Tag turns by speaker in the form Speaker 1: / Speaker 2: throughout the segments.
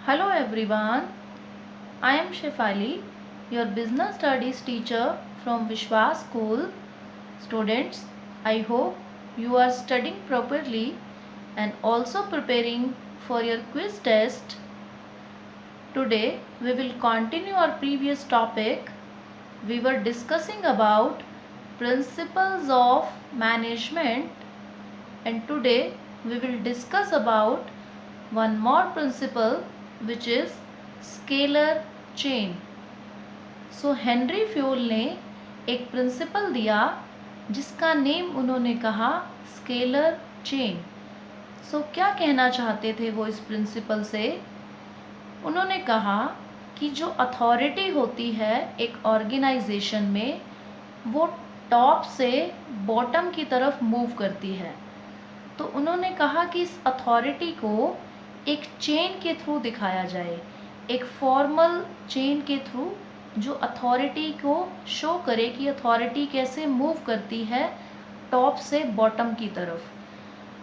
Speaker 1: Hello everyone, I am Shefali, your business studies teacher from Vishwas School. Students, I hope you are studying properly and also preparing for your quiz test. Today we will continue our previous topic. We were discussing about principles of management, and today we will discuss about one more principle, which is scalar chain. So Henry Fayol ने एक principal दिया जिसका name उन्होंने कहा scalar chain. सो क्या कहना चाहते थे वो इस प्रिंसिपल से? उन्होंने कहा कि जो अथॉरिटी होती है एक ऑर्गेनाइजेशन में, वो टॉप से बॉटम की तरफ मूव करती है. तो उन्होंने कहा कि इस अथॉरिटी को एक चेन के थ्रू दिखाया जाए, एक फॉर्मल चेन के थ्रू जो अथॉरिटी को शो करे कि अथॉरिटी कैसे मूव करती है टॉप से बॉटम की तरफ.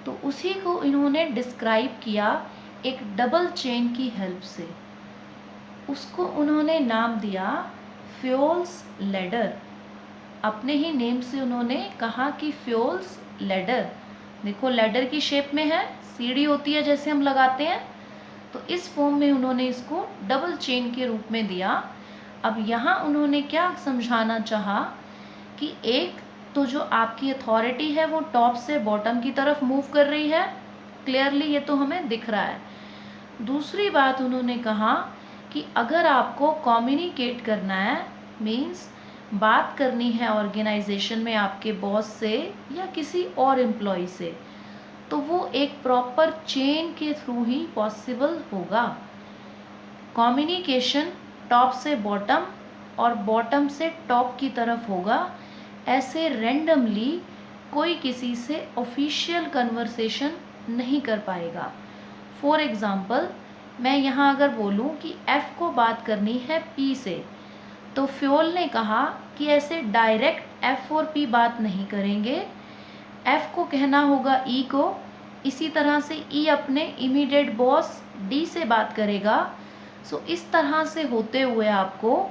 Speaker 1: तो उसी को इन्होंने डिस्क्राइब किया एक डबल चेन की हेल्प से. उसको उन्होंने नाम दिया फ्योल्स लैडर. अपने ही नेम से उन्होंने कहा कि फ्योल्स लैडर. देखो लैडर की शेप में है, सीढ़ी होती है जैसे हम लगाते हैं, तो इस फॉर्म में उन्होंने इसको डबल चेन के रूप में दिया. अब यहाँ उन्होंने क्या समझाना चाहा कि एक तो जो आपकी अथॉरिटी है वो टॉप से बॉटम की तरफ मूव कर रही है, क्लियरली ये तो हमें दिख रहा है. दूसरी बात उन्होंने कहा कि अगर आपको कम्युनिकेट करना है, मीन्स बात करनी है ऑर्गेनाइजेशन में आपके बॉस से या किसी और एम्प्लॉय से, तो वो एक प्रॉपर चेन के थ्रू ही पॉसिबल होगा. कम्युनिकेशन टॉप से बॉटम और बॉटम से टॉप की तरफ होगा. ऐसे रैंडमली कोई किसी से ऑफिशियल कन्वर्सेशन नहीं कर पाएगा. फॉर एग्ज़ाम्पल, मैं यहाँ अगर बोलूँ कि F को बात करनी है P से, तो फ्योल ने कहा कि ऐसे डायरेक्ट F और P बात नहीं करेंगे. F को कहना होगा E को, इसी तरह से E अपने इमीडिएट बॉस D से बात करेगा. सो इस तरह से होते हुए आपको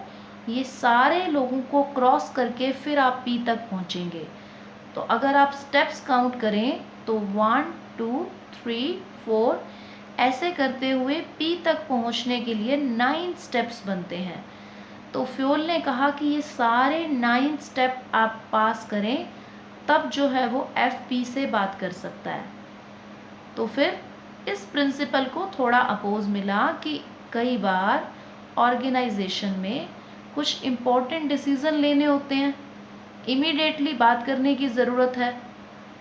Speaker 1: ये सारे लोगों को क्रॉस करके फिर आप P तक पहुँचेंगे. तो अगर आप स्टेप्स काउंट करें तो 1 2 3 4 ऐसे करते हुए P तक पहुँचने के लिए 9 स्टेप्स बनते हैं. तो फ्योल ने कहा कि ये सारे 9 स्टेप आप पास करें, तब जो है वो FP से बात कर सकता है. तो फिर इस प्रिंसिपल को थोड़ा अपोज मिला कि कई बार ऑर्गेनाइजेशन में कुछ इम्पोर्टेंट डिसीज़न लेने होते हैं, इमीडिएटली बात करने की ज़रूरत है,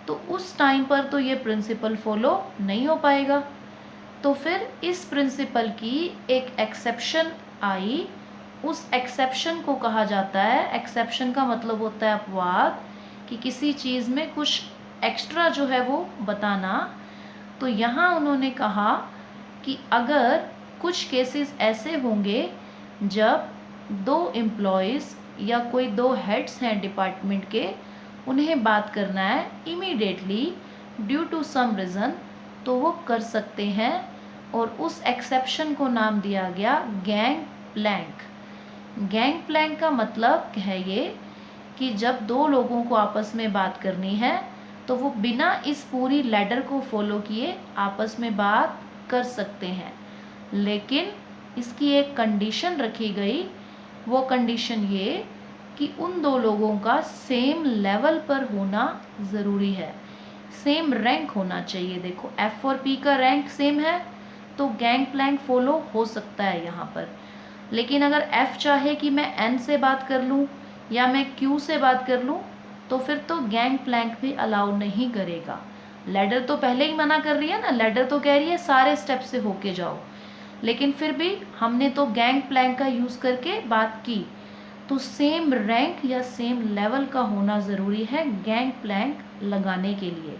Speaker 1: तो उस टाइम पर तो ये प्रिंसिपल फॉलो नहीं हो पाएगा. तो फिर इस प्रिंसिपल की एक एक्सेप्शन आई. उस एक्सेप्शन को कहा जाता है, एक्सेप्शन का मतलब होता है अपवाद, कि किसी चीज़ में कुछ एक्स्ट्रा जो है वो बताना. तो यहाँ उन्होंने कहा कि अगर कुछ केसेस ऐसे होंगे जब 2 एम्प्लॉयज़ या कोई 2 हेड्स हैं डिपार्टमेंट के, उन्हें बात करना है immediately due to some reason, तो वो कर सकते हैं. और उस एक्सेप्शन को नाम दिया गया गैंग प्लैंक. गैंग प्लैंक का मतलब है ये कि जब 2 लोगों को आपस में बात करनी है तो वो बिना इस पूरी लैडर को फॉलो किए आपस में बात कर सकते हैं, लेकिन इसकी एक कंडीशन रखी गई. वो कंडीशन ये कि उन 2 लोगों का सेम लेवल पर होना ज़रूरी है, सेम रैंक होना चाहिए. देखो F और P का रैंक सेम है तो गैंग प्लैंक फॉलो हो सकता है यहाँ पर. लेकिन अगर F चाहे कि मैं N से बात कर लूँ या मैं Q से बात कर लूँ, तो फिर तो गैंग प्लैंक भी अलाउ नहीं करेगा. लैडर तो पहले ही मना कर रही है ना, लैडर तो कह रही है सारे स्टेप से होके जाओ, लेकिन फिर भी हमने तो गैंग प्लैंक का यूज़ करके बात की. तो सेम रैंक या सेम लेवल का होना ज़रूरी है गैंग प्लैंक लगाने के लिए.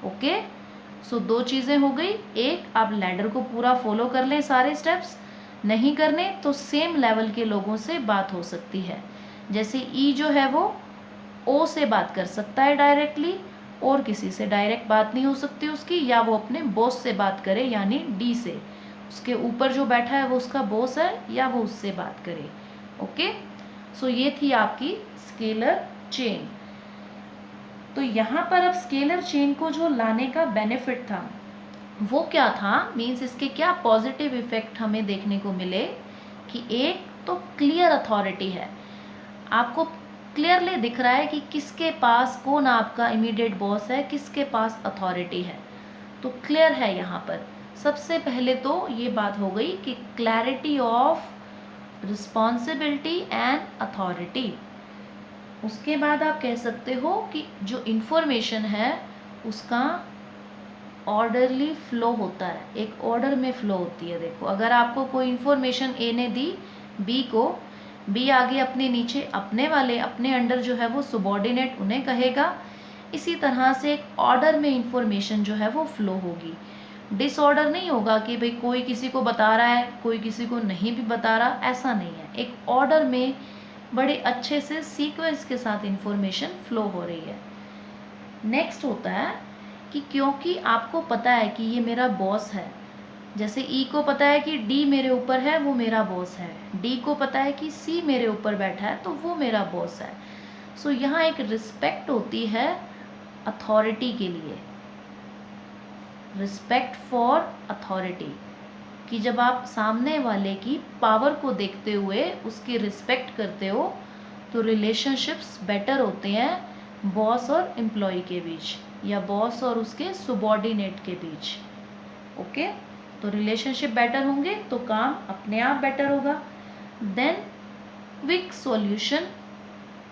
Speaker 1: ओके, सो 2 चीज़ें हो गई. एक, आप लैडर को पूरा फॉलो कर लें सारे स्टेप्स, नहीं करने तो सेम लेवल के लोगों से बात हो सकती है. जैसे E जो है वो O से बात कर सकता है डायरेक्टली, और किसी से डायरेक्ट बात नहीं हो सकती उसकी, या वो अपने बॉस से बात करे यानी D से. उसके ऊपर जो बैठा है वो उसका बॉस है या वो उससे बात करे। ओके, सो ये थी आपकी स्केलर चेन। तो यहाँ पर अब स्केलर चेन को जो लाने का बेनिफिट था वो क्या था, मीन्स इसके क्या पॉजिटिव इफेक्ट हमें देखने को मिले कि एक तो क्लियर अथॉरिटी है, आपको क्लियरली दिख रहा है कि किसके पास कौन आपका इमीडिएट बॉस है, किसके पास अथॉरिटी है, तो क्लियर है यहाँ पर। सबसे पहले तो ये बात हो गई कि clarity of responsibility and authority. उसके बाद आप कह सकते हो कि जो इन्फॉर्मेशन है उसका ऑर्डरली फ्लो होता है, एक ऑर्डर में फ्लो होती है। देखो, अगर आपको कोई इन्फॉर्मेशन ए ने दी बी को, बी आगे अपने नीचे अपने वाले अपने अंडर जो है वो सुबॉर्डिनेट उन्हें कहेगा। इसी तरह से एक ऑर्डर में इन्फॉर्मेशन जो है वो फ्लो होगी, डिसऑर्डर नहीं होगा कि भाई कोई किसी को बता रहा है कोई किसी को नहीं भी बता रहा, ऐसा नहीं है। एक ऑर्डर में बड़े अच्छे से सीक्वेंस के साथ इन्फॉर्मेशन फ्लो हो रही है। नेक्स्ट होता है कि क्योंकि आपको पता है कि ये मेरा बॉस है, जैसे ई को पता है कि डी मेरे ऊपर है वो मेरा बॉस है, डी को पता है कि सी मेरे ऊपर बैठा है तो वो मेरा बॉस है। सो यहाँ एक रिस्पेक्ट होती है अथॉरिटी के लिए, रिस्पेक्ट फॉर अथॉरिटी, कि जब आप सामने वाले की पावर को देखते हुए उसकी रिस्पेक्ट करते हो तो रिलेशनशिप्स बेटर होते हैं बॉस और एम्प्लॉय के बीच या बॉस और उसके सुबॉर्डिनेट के बीच। ओके, तो रिलेशनशिप बेटर होंगे तो काम अपने आप बेटर होगा। Then quick solution,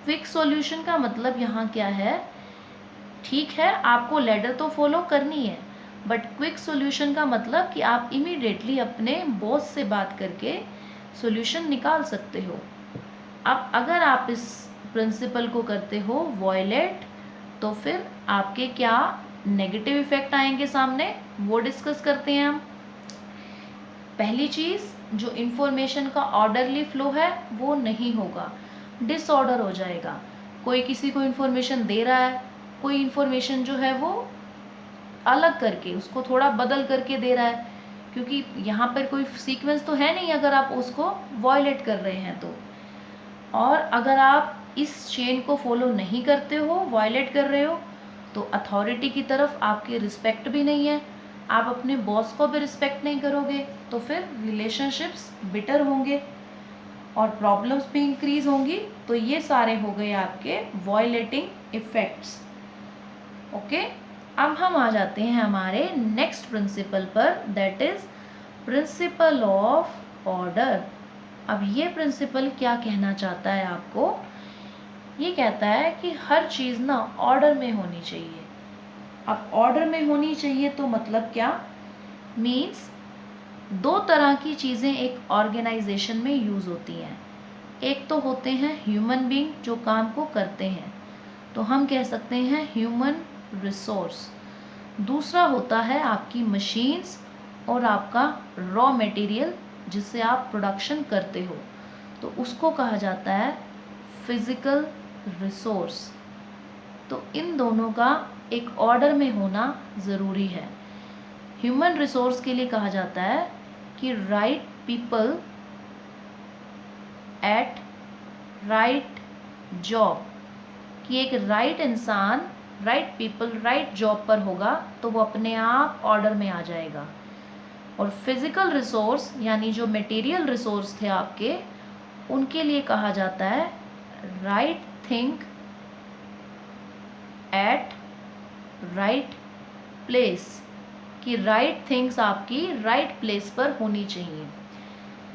Speaker 1: quick solution का मतलब यहाँ क्या है, ठीक है आपको लैडर तो फॉलो करनी है बट क्विक सॉल्यूशन का मतलब कि आप इमीडिएटली अपने बॉस से बात करके सॉल्यूशन निकाल सकते हो। अब अगर आप इस प्रिंसिपल को करते हो वॉयलेट तो फिर आपके क्या नेगेटिव इफेक्ट आएंगे सामने, वो डिस्कस करते हैं हम। पहली चीज़, जो इन्फॉर्मेशन का ऑर्डरली फ्लो है वो नहीं होगा, डिसऑर्डर हो जाएगा। कोई किसी को इन्फॉर्मेशन दे रहा है, कोई इन्फॉर्मेशन जो है वो अलग करके उसको थोड़ा बदल करके दे रहा है, क्योंकि यहाँ पर कोई सीक्वेंस तो है नहीं अगर आप उसको वॉयलेट कर रहे हैं तो। और अगर आप इस चेन को फॉलो नहीं करते हो, वॉयलेट कर रहे हो, तो अथॉरिटी की तरफ आपकी रिस्पेक्ट भी नहीं है, आप अपने बॉस को भी रिस्पेक्ट नहीं करोगे, तो फिर रिलेशनशिप्स बिटर होंगे और प्रॉब्लम्स भी इंक्रीज होंगी। तो ये सारे हो गए आपके वॉयलेटिंग इफेक्ट्स। ओके, अब हम आ जाते हैं हमारे नेक्स्ट प्रिंसिपल पर, that is principle of order. अब ये प्रिंसिपल क्या कहना चाहता है आपको, ये कहता है कि हर चीज़ ना ऑर्डर में होनी चाहिए। अब ऑर्डर में होनी चाहिए तो मतलब क्या, मीन्स दो तरह की चीज़ें एक ऑर्गेनाइजेशन में यूज़ होती हैं। एक तो होते हैं ह्यूमन बीइंग जो काम को करते हैं, तो हम कह सकते हैं ह्यूमन रिसोर्स। दूसरा होता है आपकी मशीन्स और आपका रॉ मटेरियल जिससे आप प्रोडक्शन करते हो, तो उसको कहा जाता है फिजिकल रिसोर्स। तो इन दोनों का एक ऑर्डर में होना ज़रूरी है। ह्यूमन रिसोर्स के लिए कहा जाता है कि right people at right job, कि एक राइट इंसान राइट पीपल राइट जॉब पर होगा तो वो अपने आप ऑर्डर में आ जाएगा। और फिजिकल रिसोर्स यानी जो मटेरियल रिसोर्स थे आपके, उनके लिए कहा जाता है right thing at right place, कि राइट थिंग्स आपकी राइट प्लेस पर होनी चाहिए।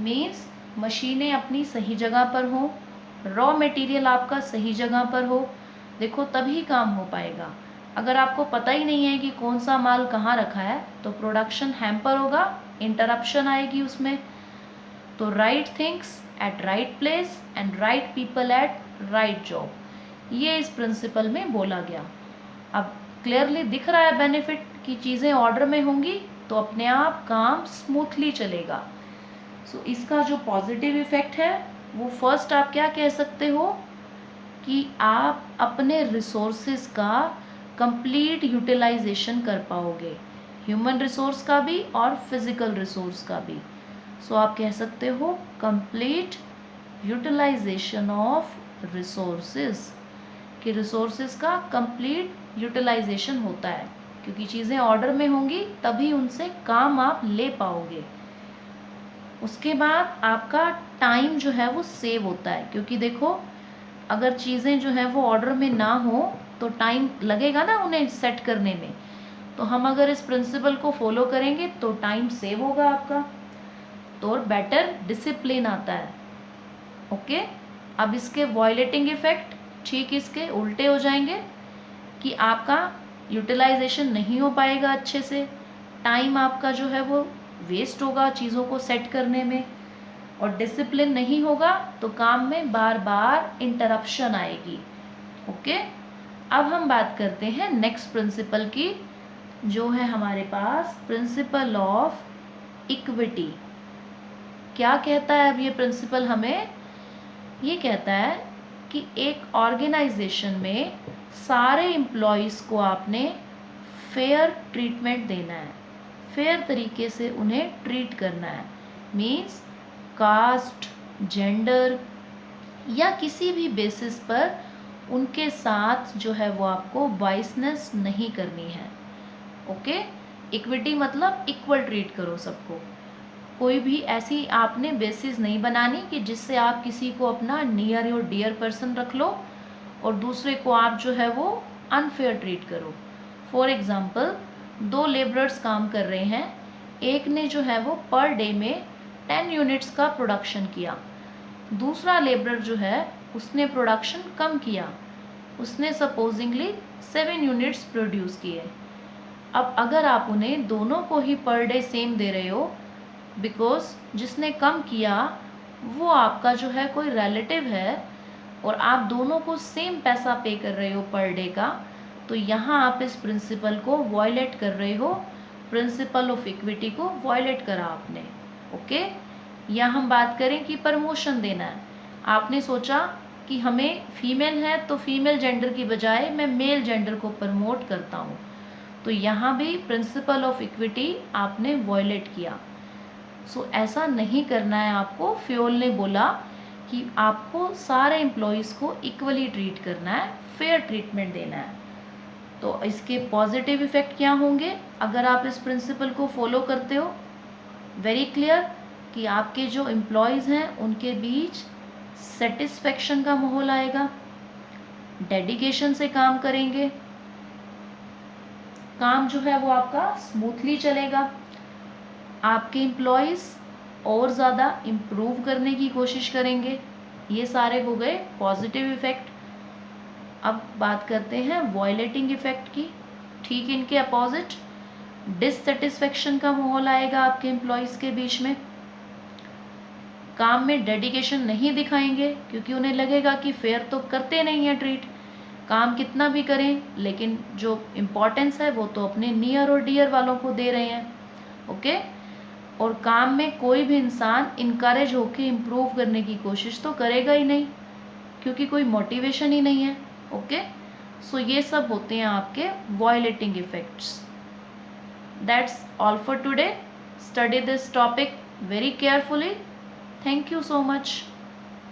Speaker 1: मीन्स मशीनें अपनी सही जगह पर हों, रॉ मटेरियल आपका सही जगह पर हो, देखो तभी काम हो पाएगा। अगर आपको पता ही नहीं है कि कौन सा माल कहाँ रखा है तो प्रोडक्शन हैम्पर होगा, इंटरप्शन आएगी उसमें। तो right things at right place and right people at right job, ये इस प्रिंसिपल में बोला गया। अब क्लियरली दिख रहा है बेनिफिट कि चीज़ें ऑर्डर में होंगी तो अपने आप काम स्मूथली चलेगा। सो इसका जो पॉजिटिव इफेक्ट है वो फर्स्ट आप क्या कह सकते हो कि आप अपने रिसोर्सेज का कंप्लीट यूटिलाइजेशन कर पाओगे। ह्यूमन रिसोर्स का भी और फिजिकल रिसोर्स का भी। सो आप कह सकते हो कंप्लीट यूटिलाइजेशन ऑफ रिसोर्सेज, कि रिसोर्सेज का कंप्लीट यूटिलाइजेशन होता है, क्योंकि चीज़ें ऑर्डर में होंगी तभी उनसे काम आप ले पाओगे। उसके बाद आपका टाइम जो है वो सेव होता है, क्योंकि देखो अगर चीज़ें जो है वो ऑर्डर में ना हो तो टाइम लगेगा ना उन्हें सेट करने में। तो हम अगर इस प्रिंसिपल को फॉलो करेंगे तो टाइम सेव होगा आपका, तो बेटर डिसिप्लिन आता है। ओके, अब इसके वायलेटिंग इफेक्ट ठीक इसके उल्टे हो जाएंगे कि आपका यूटिलाइजेशन नहीं हो पाएगा अच्छे से, टाइम आपका जो है वो वेस्ट होगा चीज़ों को सेट करने में, और डिसिप्लिन नहीं होगा तो काम में बार बार इंटरप्शन आएगी। ओके, अब हम बात करते हैं नेक्स्ट प्रिंसिपल की, जो है हमारे पास प्रिंसिपल ऑफ इक्विटी। क्या कहता है अब ये प्रिंसिपल हमें? ये कहता है कि एक ऑर्गेनाइजेशन में सारे एम्प्लॉयज़ को आपने फेयर ट्रीटमेंट देना है, फेयर तरीके से उन्हें ट्रीट करना है। मीन्स कास्ट, जेंडर या किसी भी बेसिस पर उनके साथ जो है वो आपको बाइसनेस नहीं करनी है। ओके, इक्विटी मतलब इक्वल ट्रीट करो सबको। कोई भी ऐसी आपने बेसिस नहीं बनानी कि जिससे आप किसी को अपना नियर और डियर पर्सन रख लो और दूसरे को आप जो है वो अनफेयर ट्रीट करो। फॉर एग्ज़ाम्पल, 2 लेबरर्स काम कर रहे हैं, एक ने जो है वो पर डे में 10 यूनिट्स का प्रोडक्शन किया, दूसरा लेबरर जो है उसने प्रोडक्शन कम किया, उसने सपोजिंगली 7 यूनिट्स प्रोड्यूस किए। अब अगर आप उन्हें दोनों को ही पर डे सेम दे रहे हो, बिकॉज जिसने कम किया वो आपका जो है कोई रिलेटिव है और आप दोनों को सेम पैसा पे कर रहे हो पर डे का, तो यहाँ आप इस प्रिंसिपल को वायलेट कर रहे हो, प्रिंसिपल ऑफ इक्विटी को वायलेट करा आपने। ओके, या हम बात करें कि प्रमोशन देना है, आपने सोचा कि हमें फीमेल है तो फीमेल जेंडर की बजाय मैं मेल जेंडर को प्रमोट करता हूँ, तो यहाँ भी प्रिंसिपल ऑफ इक्विटी आपने वायलेट किया। सो ऐसा नहीं करना है आपको। फ्योल ने बोला कि आपको सारे एम्प्लॉयज़ को इक्वली ट्रीट करना है, फेयर ट्रीटमेंट देना है। तो इसके पॉजिटिव इफ़ेक्ट क्या होंगे अगर आप इस प्रिंसिपल को फॉलो करते हो? वेरी क्लियर कि आपके जो एम्प्लॉयज़ हैं उनके बीच सेटिस्फेक्शन का माहौल आएगा, डेडिकेशन से काम करेंगे, काम जो है वो आपका स्मूथली चलेगा, आपके एम्प्लॉयज़ और ज़्यादा इम्प्रूव करने की कोशिश करेंगे। ये सारे हो गए पॉजिटिव इफ़ेक्ट। अब बात करते हैं वायलेटिंग इफ़ेक्ट की। ठीक इनके अपोजिट डिससेटिस्फेक्शन का माहौल आएगा आपके एम्प्लॉयज़ के बीच में, काम में डेडिकेशन नहीं दिखाएंगे क्योंकि उन्हें लगेगा कि फेयर तो करते नहीं हैं ट्रीट, काम कितना भी करें लेकिन जो इम्पोर्टेंस है वो तो अपने नियर और डियर वालों को दे रहे हैं। ओके, और काम में कोई भी इंसान इनकरेज होकर इम्प्रूव करने की कोशिश तो करेगा ही नहीं क्योंकि कोई मोटिवेशन ही नहीं है। ओके, सो ये सब होते हैं आपके violating effects. That's all for today. Study this topic very carefully. Thank you so much.